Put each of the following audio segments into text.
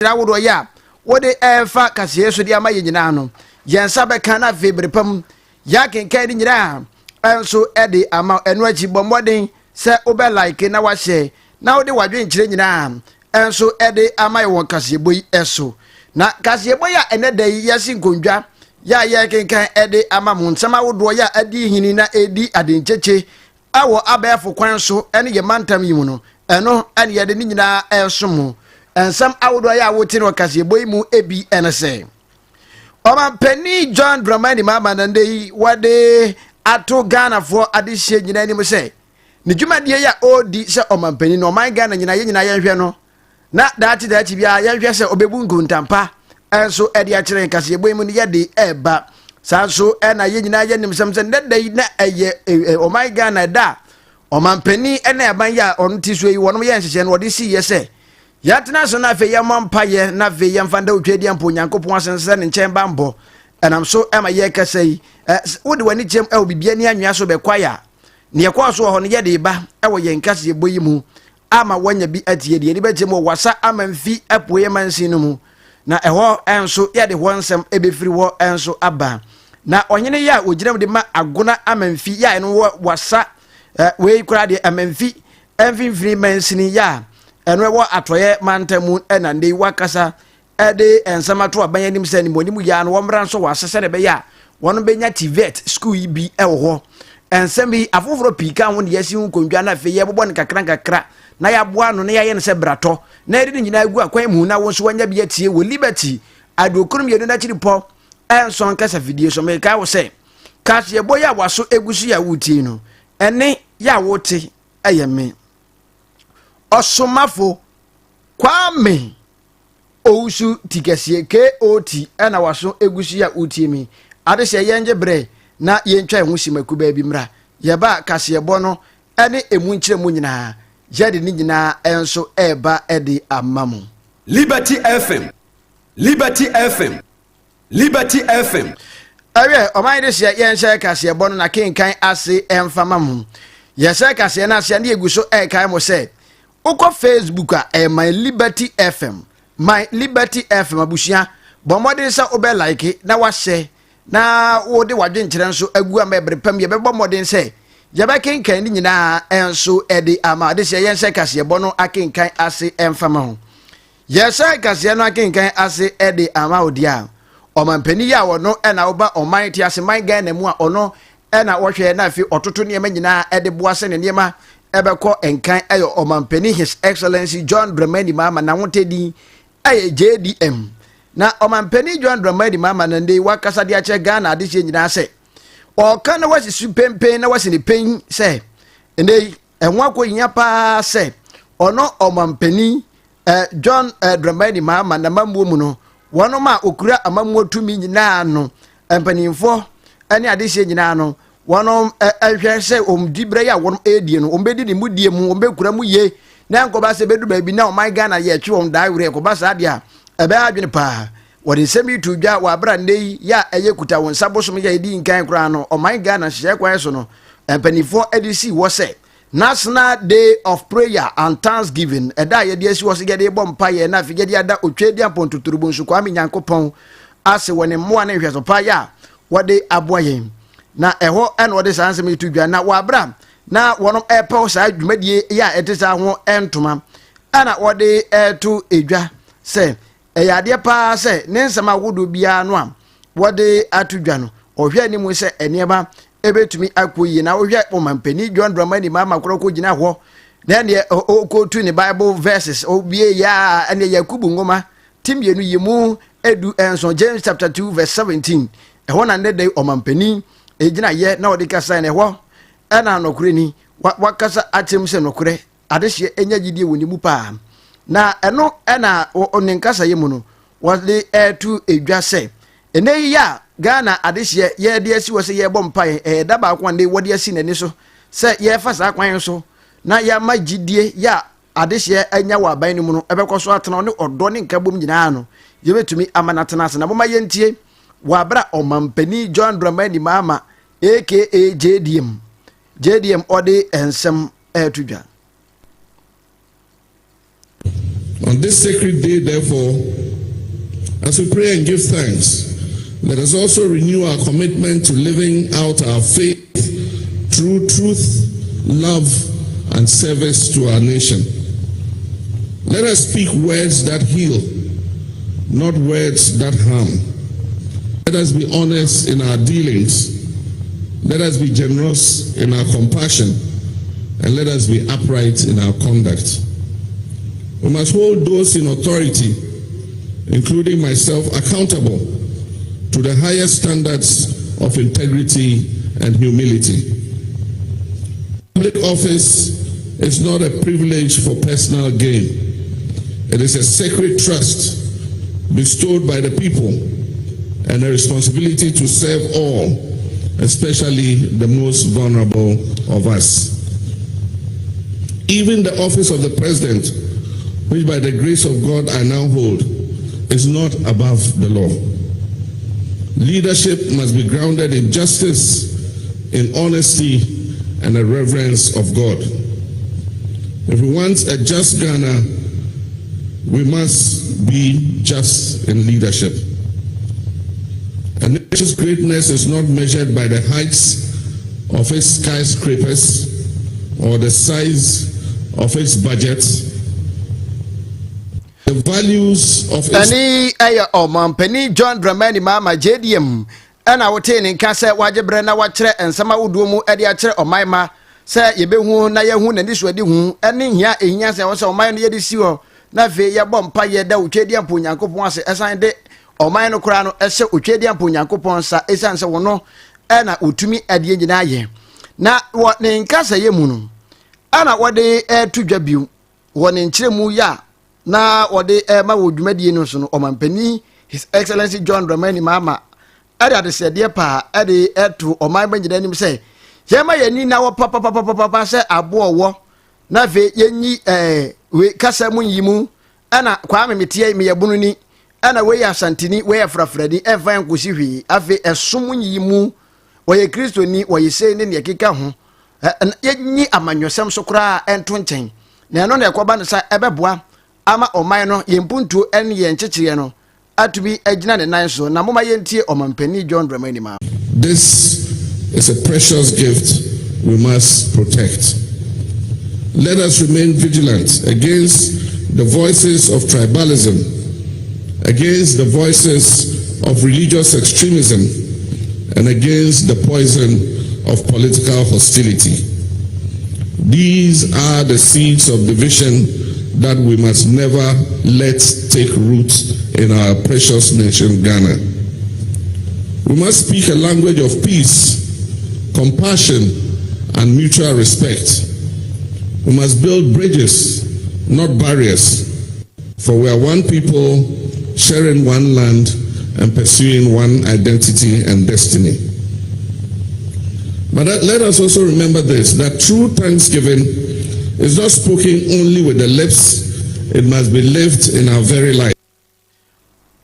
wodo ya wode efa kase so dia ma yina no yensa be kan na febrepam ya kenkan ni nyina enso ede ama enu achi bomoden se obe like na wa share na wode wadwe nkire nyina enso ede ama won kase boyi eso na kase boyi a ene dai yasi nkondwa ya kenkan ede ama mu nsama wodo ya adi hini na edi adencheche awo abefo kwan so ene ye mantam yimu no eno ene ye de ni nyina enso ensam awodo ya wotin wakase boy mu ebi enese Omampani John Dramani mama nande wade ato Ghana for adihye nyina ni mo se ne dwumadie ya odi se omampani no man Ghana nyina ye nyina ye hwe no na daati bia ye hwe se obebu nkuntampa enso edi a kire kase boy mu ne ye de eba sanso ena ye nyina ye nim sem se ndedai na eye oman Ghana da omampani ena eban ya onti so yi wono ye nhyehyɛ no odi si ye se yatena so na fe yamampa ye na fe yamfanda otwedi ampo nyankopon asense ne nkyɛn bambo enam so ema ye kasai wode wani kyem bibia ni anwea so be kwaya ne yekɔ so ho ne ye de ba ewo ye nkase ye boyi mu ama wanya bi atie de BECHEM wasa amamfi apoye mansi no mu na ɛhɔ enso ye de ho nsɛm ebefiri ho enso aba na onyene ya ogyinam de ma agona amamfi ya eno wasa we kura de amamfi emfimfiri mansi ni ya eno ewo atoye mantamu ena ndei wakasa ede ensama to aban anim se ni monimu ya no womra nso wasese ne be ya wono benya TVET school yi bi ewo ho ensam bi afoforo pika ho ne yasi hu kondwa na fe ye bobo ne kakra na ya boa no ne ya ye ne se brato na edi nyina agu akwan mu na wo nso wanya bi atie wo liberty adokurum ye no na chiri po enson kasa video so me ka wo se kasi ye boya waso egusu ya wuti no ene ya wote ayeme Osomafo Kwame Ousu Tikesie KOT ena waso egusu ya utiemi adehye yenje bre na yentwa ho simaku ba bi mra yeba kase bo no ene emu nkire mu nyina yede ni nyina enso eba ede amamu Liberty FM Liberty FM Liberty FM awe oman de hye yenhye kase bo no na kenkan ase emfama mu yese kase na ase na eguso kan mo se Uko Facebook my Liberty FM abushia bomode sa obe like na wa share na wo de wadwe nkire nso agu amebrepam ye bebo modern se ye be kenkan ni nyina enso ede ama de se yense kase bo no akenkan ase emfama ho ye se kase no akenkan ase ede ama odia omampani ya wono ena oba oman ti ase man Ghana mu a ono ena wo hwe na afi ototo ne nyina ede boase ne niema ebeko enkan ayo omampani His Excellency John Dramani mama na wotedi aye JDM na omampani John Dramani mama na ndei wakasa de ache Ghana adehye nyina se o kan wasi supempen na wasi ne pen se ndei enwa akonya pa se ono omampani John Dramani mama na mamuo mu no wono ma okura amamuo tumi nyina no empanimfo ane adehye nyina no wono ehwe se omdibre ya wono edie no ombedi ni mudie mu ombekura mu ye na nkoba se bedu ba bi na o my Ghana ye twe won dai wure ko ba sa dia ebe adwene pa wori semi tudwa wa bra ndei ya eye kuta won sabosom ya edi nkan kura no o my Ghana hye kwan so no empanifo edisi wo se National Day of Prayer and Thanksgiving eda ye de asi wo se gede bompa ye na figede ada otwedi apontuturubu nsu kwa menyankopon ase woni mo na hwe so pa ya wode aboye na eho eno wode sanse me tudwa na wabra na wono epe sa dwumadie ya etesa ho entoma ana wode etu edwa se eyade pa se ne nsama wodo bia no a wode atudwa no ohwe ani mu se enieba ebetumi akoyi na ohwe omampani John Dramani mama koroko gina ho na ne okotu ne Bible verses obie ya ene Yakubu ngoma timienu yemu edu enso James chapter 2 verse 17 eho na ne dai omampani ejina ye na odi kasa ne ho ena nokure ni wakasa atem se nokure adehye enya gidie woni mu pa na eno ena onenkasa ye mu no wode etu edwa se ene ya Ghana adehye ye de asi wo se ye bom pa da ba kwa nde wode asi nani so se ye fa sa kwan so na ya magidie ya adehye anya wa ban ni mu no ebekoso atena ne odo ne nkabom nyina no ye betumi amanatena ase na boma ye ntie wabra omampani John Dramani mama aka JDM ode ensem etudwa On this sacred day, therefore, as we pray and give thanks, let us also renew our commitment to living out our faith through truth, love, and service to our nation. Let us speak words that heal, not words that harm. Let us be honest in our dealings. Let us be generous in our compassion, and let us be upright in our conduct. We must hold those in authority, including myself, accountable to the highest standards of integrity and humility. Public office is not a privilege for personal gain. It is a sacred trust bestowed by the people and a responsibility to serve all, especially the most vulnerable of us. Even the office of the president, which by the grace of God I now hold, is not above the law. Leadership must be grounded in justice, in honesty, and a reverence of God. If we want a just Ghana, we must be just in leadership. A nation's greatness is not measured by the heights of its skyscrapers or the size of its budget. The values of its... Penny John Dramani Mama JDM and I would tell in Casa Wajabrana Watre and some Udumu Ediatre or Maima say Yebehu Nayahun and this wedding and in here in Yasa was on my near this year. Nafe ya bompa ye da uchedian punyankopon se esande oman no kra no ehye uchedian punyankopon sa esanse wono na utumi ade nyina ye na wo ne nkasa ye mu no ana wode tudwa biu wo ne nkyeremu ya na wode ma wo dwumadie no so no omampani His Excellency John Dramani Mahama ade sede pa ade etu oman banyina nim se yema yani na wo papa se abo wo na fe yenyi we kasa mun yimu ana kwa memetie me yabunu ni ana we asantini we afrafradi evan kusi hwi afi esum yimu we Kristo ni we se ne ne keka ho yenyi amanyosem so kra ento nchen na no na ekoba ne sa ebeboa ama oman no yempuntu en ye nchechire no atubi agina ne nan so na moma yentie omampani John Dramani Mahama. This is a precious gift we must protect. Let us remain vigilant against the voices of tribalism, against the voices of religious extremism, and against the poison of political hostility. These are the seeds of division that we must never let take root in our precious nation, Ghana. We must speak a language of peace, compassion, and mutual respect. We must build bridges, not barriers, for we are one people sharing one land and pursuing one identity and destiny. But let us also remember this, that true thanksgiving is not spoken only with the lips, it must be lived in our very life.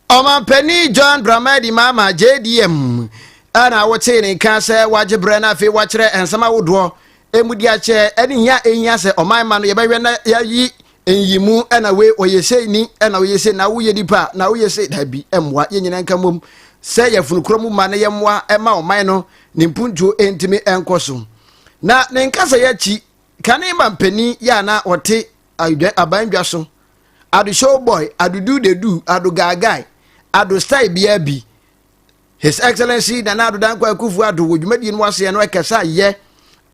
Omampani John Dramani Mahama JDM ana wote kase wajebrana fe wachre ensama wodwo emudiache eni ya enya se omanma no yebehwe na yayi enyimu ana we oyese ni ana oyese na wo yedipa na wo yese dabi emwa yenyina nkamom se yafunukromu ma na yemwa ema oman no nimpuntuo entimi enkoso na ne nkasa yachi kane mampani ya na wote abandwa so adu show boy adu do the do adu gagai adu style bia bi His Excellency Nana Dankwa Kufu adu wodwumadi no ase no ekasa ye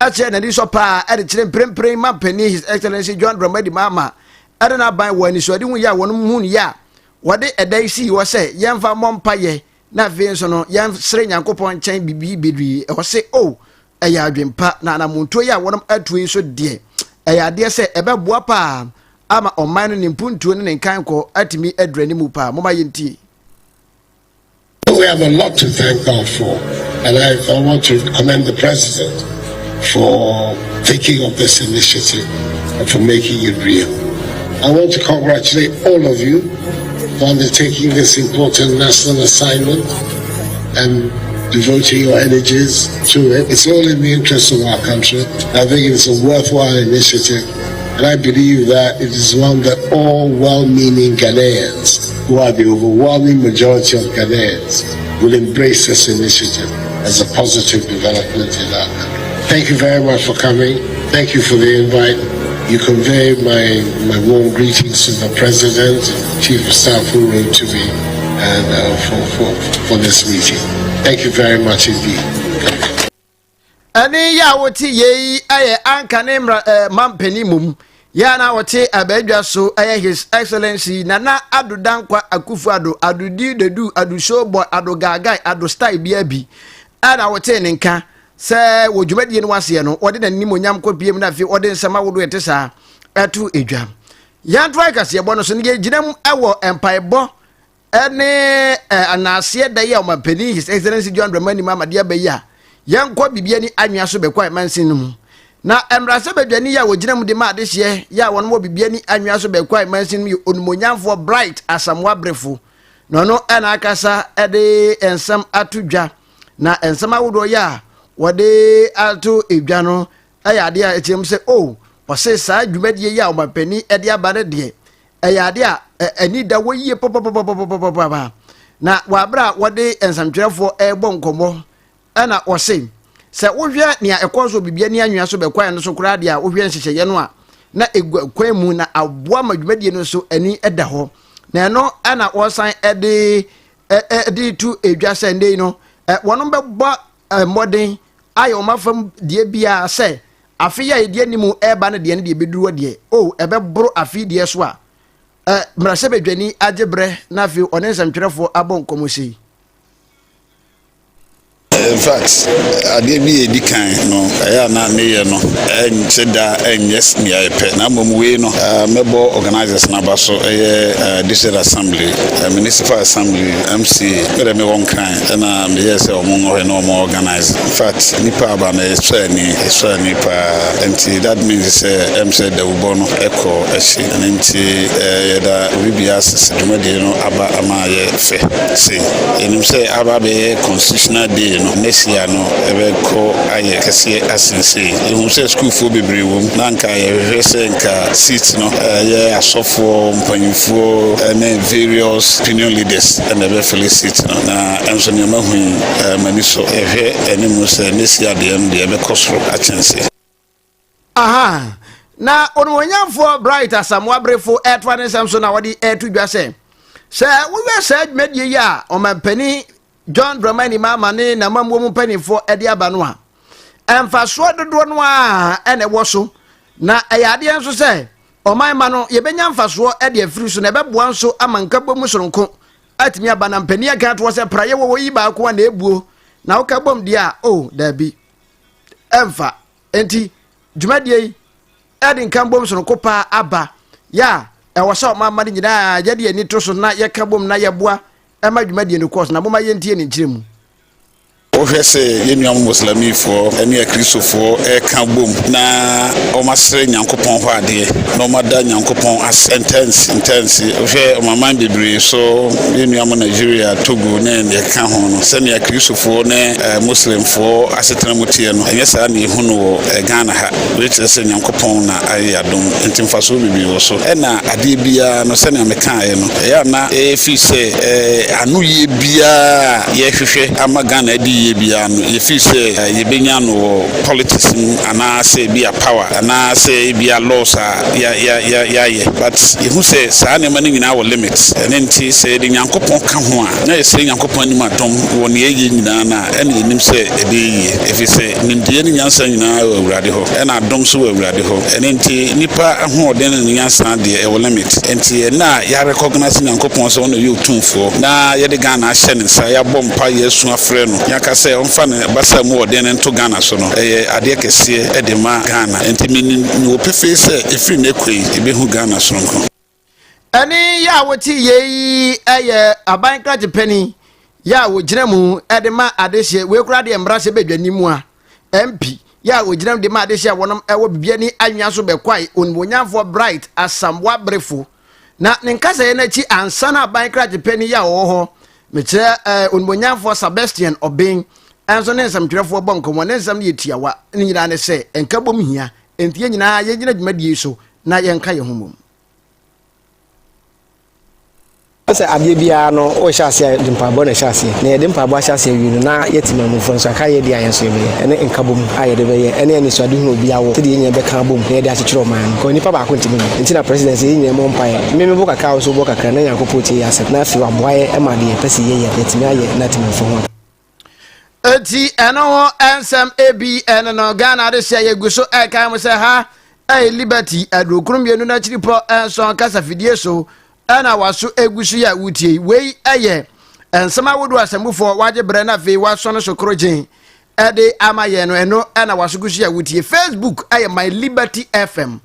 ache na di so pa ade kire prempren mampani His Excellency John Dramani Mahama ade na ban wani so ade hu ya wonu hu ya wode edai si wo se yemfa mompa ye na fe so no yem sere nyankopon chen bibi bedri wo se o eya adwempa na na monto ya wonum atuyi so de eya de se ebeboa pa ama oman no nimpuntuo ne nkan ko atimi adrani mu pa moma yenti. We have a lot to thank God for, and I want to commend the President for taking up this initiative and for making it real. I want to congratulate all of you for undertaking this important national assignment and devoting your energies to it. It's all in the interest of our country. I think it's a worthwhile initiative, And I believe that it is one that all well-meaning Ghanaians, who are the overwhelming majority of Ghanaians, will embrace this initiative as a positive development in our country. Thank you very much for coming. Thank you for the invite. You convey my warm greetings to the President and Chief of Staff who wrote to me and for this meeting. Thank you very much indeed. Ani ya woti ye aye anka ne mampeni mum ya na wote abadwa so aye His Excellency Nana Ado Dankwa Akufo-Addo adudi dedu adu showboy ado gagai ado style biabi ana wote ne nka se wodwumadie no wase no wode nanim onyam kopiem na fi wode nsema wodo etesa etu edwam ya ntwa kase ebo no so ne ginam ewo empaebo ene anase da ya mampeni His Excellency John Dramani Mama dia beya yankwa bibia ni anwea so bekwa mansin no mu na emrase badwani ya wogina mu de ma de hye ya wono mo bibia ni anwea so bekwa mansin mu onumonyamfo bright asamwa brefo no no ana akasa ede ensam atudwa na ensam awodo ya wode ato edwa no aya ade a etim se o wose saa dwumadie ya omapani ede abare de aya ade a ani da woyie pop na wabra wode ensamtwerefo ebo nkomo ana wose se wohwe nia ekonso bibia ni anwea so bekwa no so kura dia wohwe nhyehyeye no a na egwa mu na aboa madwumadie no so ani eda ho na no ana wosan ede tu edwa sende no wono bebo modern ayo mafam die bia se afi ya die nimu eba na die ne die beduru die o ebebro afi die so a mrase bedwani agebre na afi onensamtwerefo abonkomosi. In fact, Adeakyia dikan no aya na meye no encheda enyes ni ayepe na momwe no mebo organizers na baso district assembly municipal assembly MC mere me won kan na me yese omo no no organize. In fact nipa aba na eso ni pa enti that means MC da ubo no eko eshi enti yeda obibias dumade no aba amaye fe say enim say aba be constitutional day no nesia no ebe ko aye kase asense ehun se school fo bebre wom na nka ye hwese nka seat no ye asofo mpanyimfo na various opinion leaders and ebe felicit no na enso ne mahu maniso ehwe enim se nesia de no de ebe kosro achense aha na onwonyamfo bright asamwa brefo etwane samso na wodi etudwa se we se medie ya o mampani John Dramani Mama ne na mamwo mu panifo ede aba no a emfaso dodo no a ene woso na eyade enso se oman ma no ye benya mfaso ede afiri so na ebeboa nso amanka bomu soronko atimi aba na mpani aka to se praye wo yi ba ko na ebuo na wo ka bom dia o da bi emfa enti djumadie ede nkan bom soronko pa aba ya ewosa oman ma nyina yade ani to so na ye ka bom na ye boa ema djumadie no course na boma ye ntie ni nkyiremu ohese yenuam muslimifo ene kristofo ka bom na o masre nyankopon ho ade no mada nyankopon as intense ohwe omaman bebre so yenuam Nigeria Togo ne ka ho no se ne kristofo ne muslimfo asetena mutie no enye sa na ehunu wo Ghana ha which is nyankopon na aye adom ntimfaso bebre wo so na ade bia no se ne meka no ya na fi se anu ye bia ye hwehwe ama Ghana di bia no ye fi se ye benya no politics ana se bia power ana se bia laws ya but ye hu se sa ne mani nyina wo limits enti se de nyankopon ka ho a na ye se nyankopon ni madom wo ne ye nyina na ene enim se ede ye e fi se nimdie ni nyansa nyina wo awurade ho ena adom so wo awurade ho enti nipa ho de ne nyansa de e wo limit enti na ya recognize nyankopon so no ye otumfo na ye de Ghana ahye ne sa ya bompa yesu afre no yaka se onfa ne basa mu ode ne to Ghana so no ade kese ede ma Ghana enti mini wo pefe se efiri ne kwei ebe hu Ghana so nko ani ya woti ye aban kraje pani ya wo gina mu ede ma adehye we kura de embrase bedwani mu a MP ya wo gina de ma adehye wonom ewo bibia ni anwea so bekwai onbonyamfo bright asamwa brefo na nkasa ye na chi ansana aban kraje pani ya wo ho meche onbonyamfo Sebastian Obeng enso ne nsamtwerefo bonko mo ne nsam ye tiawa nyina ne se enkabom hia entie nyina ye nyina dwumadie so na yɛnka yɛ ho mom. Sɛ adeɛ biara no o hyɛ ase de mpaebɔ na hyɛ ase na yɛde mpaebɔ ahyɛ ase awie no na yɛtima mufo nso aka yɛde ayɛ nso yɛbɛyɛ ɛne nkabom a yɛde bɛyɛ ɛne ɛne suade hu obi awɔ sɛdeɛ yɛnyɛ bɛka bom na yɛde akyekyere ɔman no kɔ nipa baako ntimi no nti na president sɛ yɛnyɛ mmɔ mpaeɛ mmemme bɔ kakra so bɔ kakra na nyankopɔn tie yɛ asɛm na afei waboa yɛ ma deɛ yɛpɛ sɛ yɛyɛ yɛtumi ayɛ na atimi mfo ho eti ɛno ho ensɛm ebi ɛno no Ghana de hyɛ yɛgu so ɛka mo sɛ ha liberty adurokrum bienu na kyiripɔ ɛnso kasa fidie so ana waso egusu ya wutie wei ɛyɛ ensɛm awodo asɛmufo wagye brɛ na fe waso no sokrogen ɛde ama yɛ no ɛno ana waso gusu ya wutie Facebook ɛyɛ my liberty fm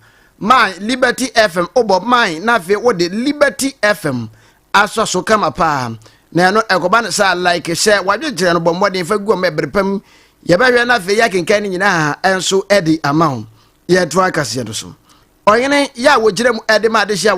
obo my na fe wode liberty fm aso so kama pa na ɛno ɛkɔba no sa like share wadwe gyere no bommɔden fa gu ma berepam yɛbɛhwɛ na fe ya kenkan ni nyina ɛnso ɛde ama ho yɛ to akase do so ɔyene ya wogyere mu ɛde ma de hia